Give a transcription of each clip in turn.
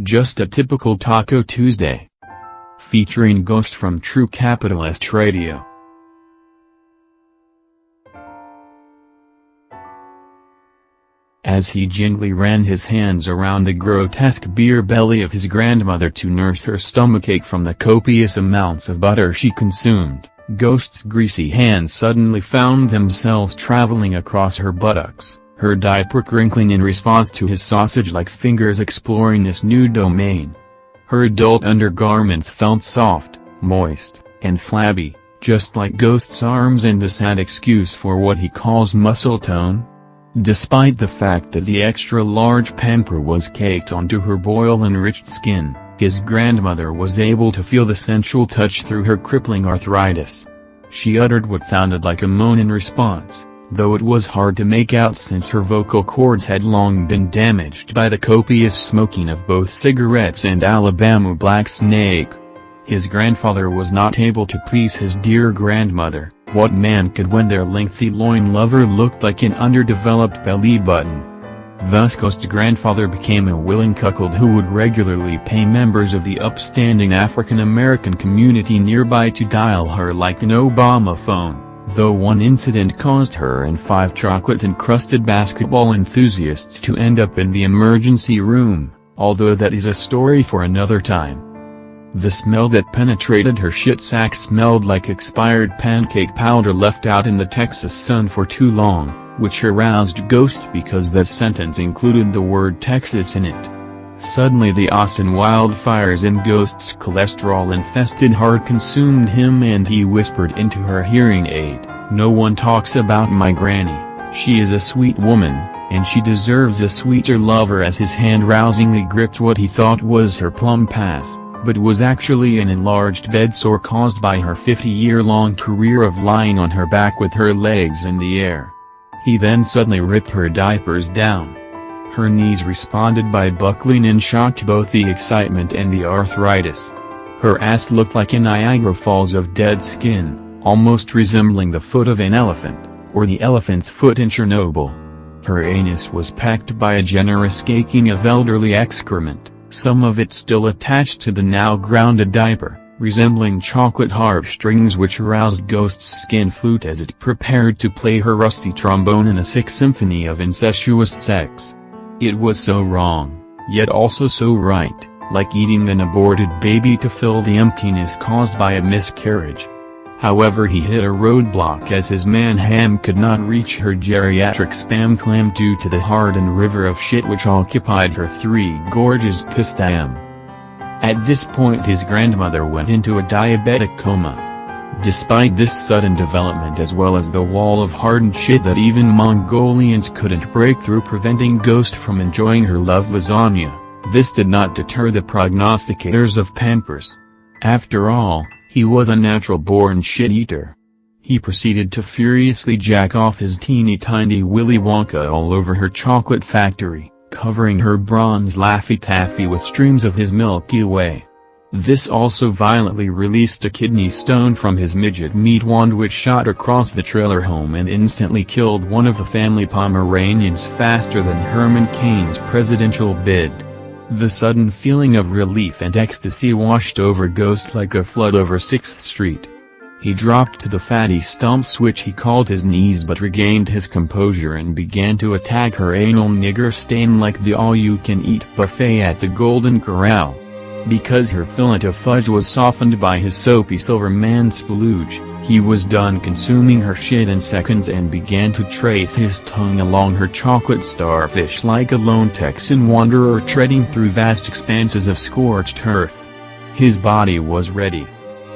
Just a typical Taco Tuesday. Featuring Ghost from True Capitalist Radio. As he gently ran his hands around the grotesque beer belly of his grandmother to nurse her stomachache from the copious amounts of butter she consumed, Ghost's greasy hands suddenly found themselves traveling across her buttocks, her diaper crinkling in response to his sausage-like fingers exploring this new domain. Her adult undergarments felt soft, moist, and flabby, just like Ghost's arms and the sad excuse for what he calls muscle tone. Despite the fact that the extra-large pamper was caked onto her oil-enriched skin, his grandmother was able to feel the sensual touch through her crippling arthritis. She uttered what sounded like a moan in response, though it was hard to make out since her vocal cords had long been damaged by the copious smoking of both cigarettes and Alabama Black Snake. His grandfather was not able to please his dear grandmother. What man could when their lengthy loin lover looked like an underdeveloped belly button? Thus Ghost's grandfather became a willing cuckold who would regularly pay members of the upstanding African American community nearby to dial her like an Obama phone. Though one incident caused her and 5 chocolate-encrusted basketball enthusiasts to end up in the emergency room, although that is a story for another time. The smell that penetrated her shit sack smelled like expired pancake powder left out in the Texas sun for too long, which aroused Ghost because that sentence included the word Texas in it. Suddenly the Austin wildfires in Ghost's cholesterol-infested heart consumed him and he whispered into her hearing aid, "No one talks about my granny, she is a sweet woman, and she deserves a sweeter lover," as his hand rousingly gripped what he thought was her plum pass, but was actually an enlarged bedsore caused by her 50-year-long career of lying on her back with her legs in the air. He then suddenly ripped her diapers down. Her knees responded by buckling in shock to both the excitement and the arthritis. Her ass looked like a Niagara Falls of dead skin, almost resembling the foot of an elephant, or the elephant's foot in Chernobyl. Her anus was packed by a generous caking of elderly excrement, some of it still attached to the now grounded diaper, resembling chocolate heartstrings which aroused Ghost's skin flute as it prepared to play her rusty trombone in a sick symphony of incestuous sex. It was so wrong, yet also so right, like eating an aborted baby to fill the emptiness caused by a miscarriage. However, he hit a roadblock as his man-ham could not reach her geriatric spam clam due to the hardened river of shit which occupied her 3 gorges pistam. At this point his grandmother went into a diabetic coma. Despite this sudden development as well as the wall of hardened shit that even Mongolians couldn't break through preventing Ghost from enjoying her love lasagna, this did not deter the prognosticators of Pampers. After all, he was a natural-born shit-eater. He proceeded to furiously jack off his teeny-tiny Willy Wonka all over her chocolate factory, covering her bronze Laffy Taffy with streams of his Milky Way. This also violently released a kidney stone from his midget meat wand which shot across the trailer home and instantly killed one of the family Pomeranians faster than Herman Cain's presidential bid. The sudden feeling of relief and ecstasy washed over Ghost like a flood over 6th Street. He dropped to the fatty stumps which he called his knees but regained his composure and began to attack her anal nigger stain like the all-you-can-eat buffet at the Golden Corral. Because her fillet of fudge was softened by his soapy silver man splooge, he was done consuming her shit in seconds and began to trace his tongue along her chocolate starfish like a lone Texan wanderer treading through vast expanses of scorched earth. His body was ready.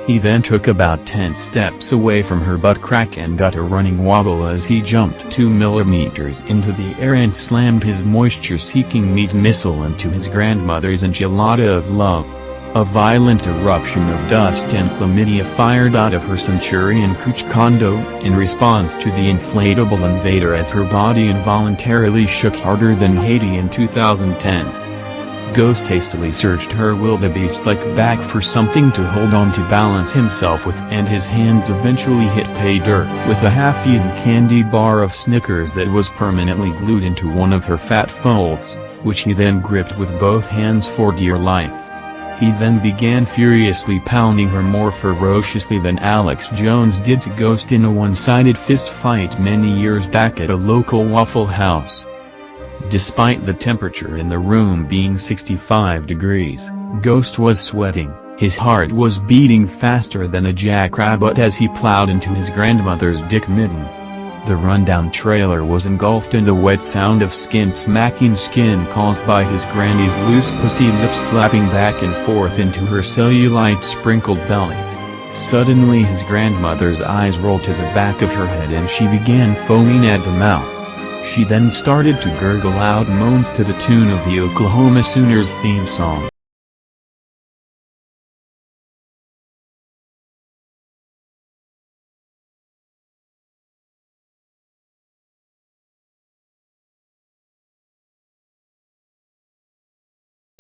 He then took about 10 steps away from her butt crack and got a running wobble as he jumped 2 millimeters into the air and slammed his moisture-seeking meat missile into his grandmother's enchilada of love. A violent eruption of dust and chlamydia fired out of her Centurion Cooch condo in response to the inflatable invader as her body involuntarily shook harder than Haiti in 2010. Ghost hastily searched her wildebeest-like back for something to hold on to balance himself with and his hands eventually hit pay dirt with a half-eaten candy bar of Snickers that was permanently glued into one of her fat folds. which he then gripped with both hands for dear life. He then began furiously pounding her more ferociously than Alex Jones did to Ghost in a one-sided fist fight many years back at a local Waffle House. Despite the temperature in the room being 65 degrees, Ghost was sweating. His heart was beating faster than a jackrabbit as he plowed into his grandmother's dick mitten. The rundown trailer was engulfed in the wet sound of skin smacking skin caused by his granny's loose pussy lips slapping back and forth into her cellulite-sprinkled belly. Suddenly his grandmother's eyes rolled to the back of her head and she began foaming at the mouth. She then started to gurgle loud moans to the tune of the Oklahoma Sooners theme song.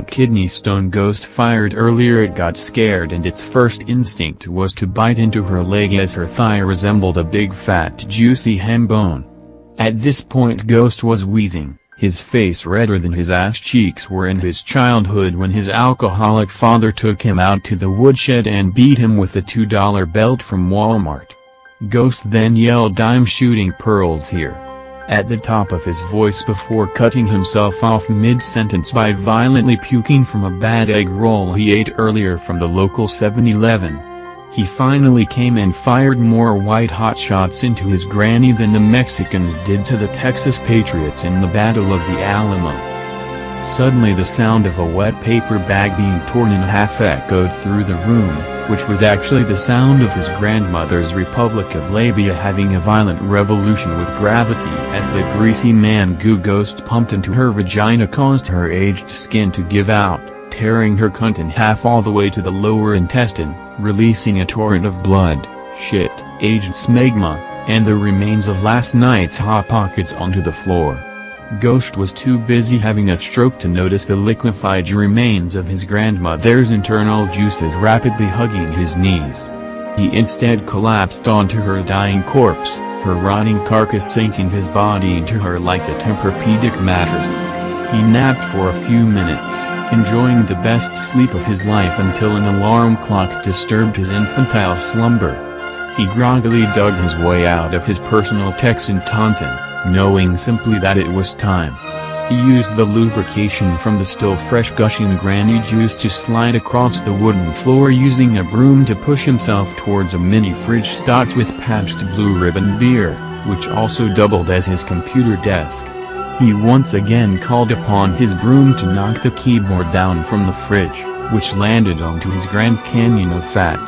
Kidney stone Ghost fired earlier. It got scared and its first instinct was to bite into her leg as her thigh resembled a big fat juicy ham bone. At this point Ghost was wheezing, his face redder than his ass cheeks were in his childhood when his alcoholic father took him out to the woodshed and beat him with a $2 belt from Walmart. Ghost then yelled, "I'm shooting pearls here," at the top of his voice before cutting himself off mid-sentence by violently puking from a bad egg roll he ate earlier from the local 7-Eleven. He finally came and fired more white-hot shots into his granny than the Mexicans did to the Texas Patriots in the Battle of the Alamo. Suddenly the sound of a wet paper bag being torn in half echoed through the room, which was actually the sound of his grandmother's Republic of Labia having a violent revolution with gravity as the greasy man goo Ghost pumped into her vagina caused her aged skin to give out, tearing her cunt in half all the way to the lower intestine, releasing a torrent of blood, shit, aged smegma, and the remains of last night's Hot Pockets onto the floor. Ghost was too busy having a stroke to notice the liquefied remains of his grandmother's internal juices rapidly hugging his knees. He instead collapsed onto her dying corpse, her rotting carcass sinking his body into her like a Tempur-Pedic mattress. He napped for a few minutes, enjoying the best sleep of his life until an alarm clock disturbed his infantile slumber. He groggily dug his way out of his personal Texan Taunton, knowing simply that it was time. He used the lubrication from the still fresh gushing granny juice to slide across the wooden floor using a broom to push himself towards a mini fridge stocked with Pabst Blue Ribbon beer, which also doubled as his computer desk. He once again called upon his broom to knock the keyboard down from the fridge, which landed onto his Grand Canyon of fat.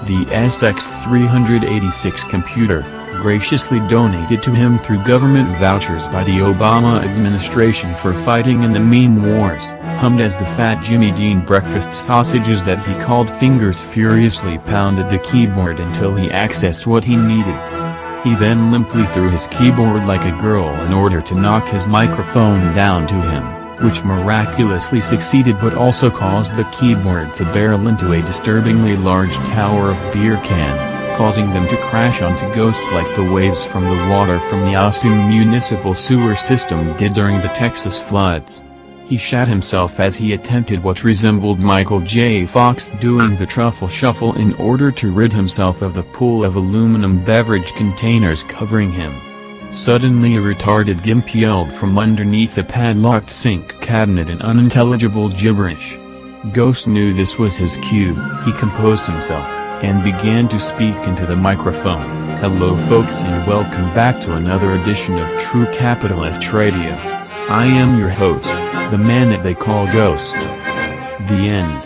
The SX386 computer, graciously donated to him through government vouchers by the Obama administration for fighting in the meme wars, hummed as the Fat Jimmy Dean breakfast sausages that he called fingers furiously pounded the keyboard until he accessed what he needed. He then limply threw his keyboard like a girl in order to knock his microphone down to him, which miraculously succeeded but also caused the keyboard to barrel into a disturbingly large tower of beer cans, causing them to crash onto Ghost like the waves from the water from the Austin municipal sewer system did during the Texas floods. He shat himself as he attempted what resembled Michael J. Fox doing the truffle shuffle in order to rid himself of the pool of aluminum beverage containers covering him. Suddenly a retarded gimp yelled from underneath a padlocked sink cabinet in unintelligible gibberish. Ghost knew this was his cue. He composed himself, and began to speak into the microphone. "Hello folks and welcome back to another edition of True Capitalist Radio. I am your host, the man that they call Ghost." The end.